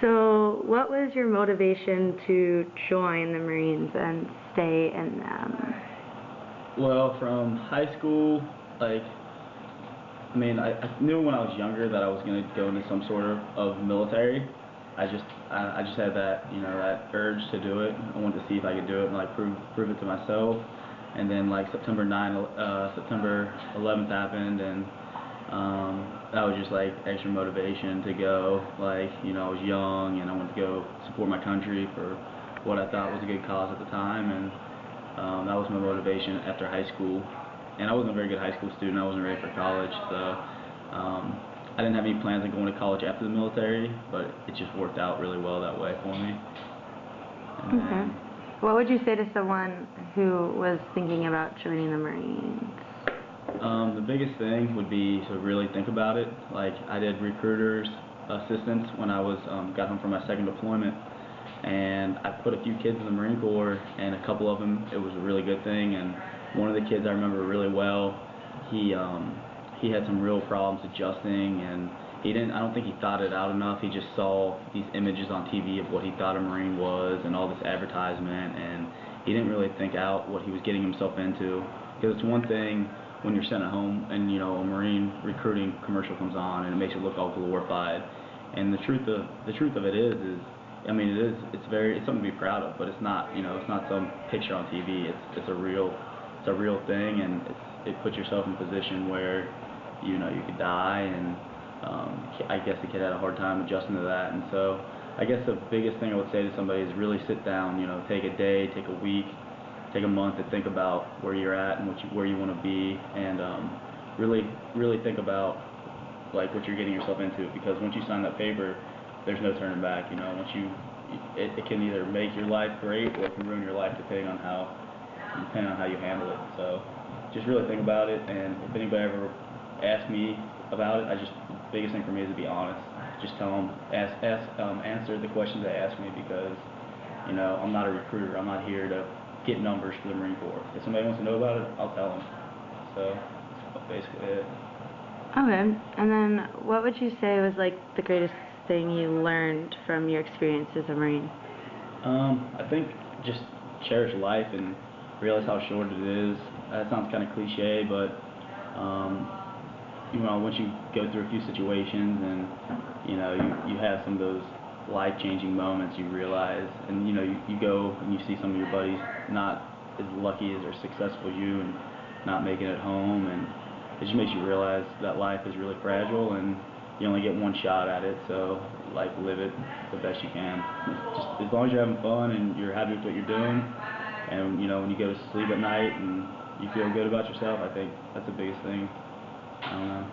So, what was your motivation to join the Marines and stay in them? Well, from high school, like, I knew when I was younger that I was going to go into some sort of military. I just had that urge to do it. I wanted to see if I could do it and like prove it to myself. And then like September 11th happened, and that was just like extra motivation to go. Like, I was young and I wanted to go support my country for what I thought was a good cause at the time, and that was my motivation after high school. And I wasn't a very good high school student. I wasn't ready for college, so I didn't have any plans on going to college after the military, but it just worked out really well that way for me. Okay. What would you say to someone who was thinking about joining the Marines? The biggest thing would be to really think about it. Like, I did recruiter's assistance when I got home from my second deployment, and I put a few kids in the Marine Corps, and a couple of them, it was a really good thing. And one of the kids I remember really well, he had some real problems adjusting, and I don't think he thought it out enough. He just saw these images on TV of what he thought a Marine was and all this advertisement, and he didn't really think out what he was getting himself into. Because it's one thing when you're sent at home and a Marine recruiting commercial comes on and it makes it look all glorified. And the truth of it is it's something to be proud of, but it's not some picture on TV. It's a real thing, and it puts yourself in a position where you could die, and I guess the kid had a hard time adjusting to that. And so I guess the biggest thing I would say to somebody is really sit down, take a day, take a week, take a month to think about where you're at and where you want to be, and really think about like what you're getting yourself into, because once you sign that paper, there's no turning back. It can either make your life great or it can ruin your life depending on how you handle it. So just really think about it, and if anybody ever asks me about it, the biggest thing for me is to be honest. Just tell them, answer the questions they ask me, because I'm not a recruiter. I'm not here to get numbers for the Marine Corps. If somebody wants to know about it, I'll tell them. So that's basically it. Okay, and then what would you say was like the greatest thing you learned from your experience as a Marine? I think just cherish life and realize how short it is. That sounds kind of cliche, but once you go through a few situations and you have some of those life-changing moments, you realize, and you go and you see some of your buddies not as lucky as or successful as you and not making it home, and it just makes you realize that life is really fragile and you only get one shot at it. So like, live it the best you can. Just as long as you're having fun and you're happy with what you're doing, and when you go to sleep at night and you feel good about yourself, I think that's the biggest thing. I don't know.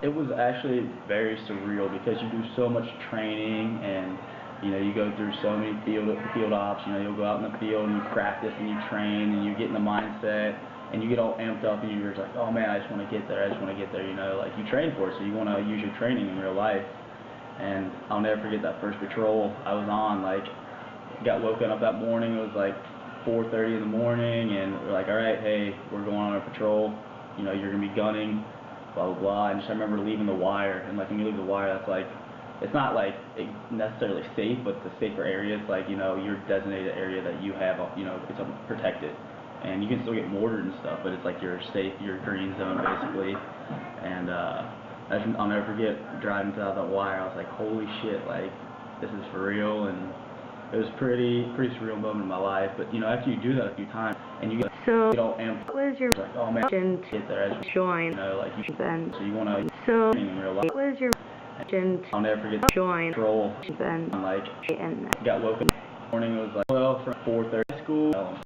It was actually very surreal because you do so much training, and you go through so many field ops. You'll go out in the field and you practice and you train and you get in the mindset and you get all amped up and you're just like, oh man, I just want to get there. I just want to get there. Like, you train for it, so you want to use your training in real life. And I'll never forget that first patrol I was on. Like, got woken up that morning. It was like 4:30 in the morning, and we're like, all right, hey, we're going on our patrol. You're gonna be gunning, blah blah blah. And I remember leaving the wire, and like when you leave the wire, that's like, it's not like necessarily safe, but the safer area. It's like your designated area that you have, it's protected, and you can still get mortared and stuff, but it's like your safe, your green zone basically. And I'll never forget driving to that wire. I was like, holy shit, like, this is for real. And it was pretty surreal moment in my life. But after you do that a few times and you get all amped, What was your like, oh man, motivation get there. to join? Like, Then, so you want to so in real life. what was your motivation I'll never forget to join? patrol. Then, Like, and got woken up in the morning. It was like, well, from 4:30 school.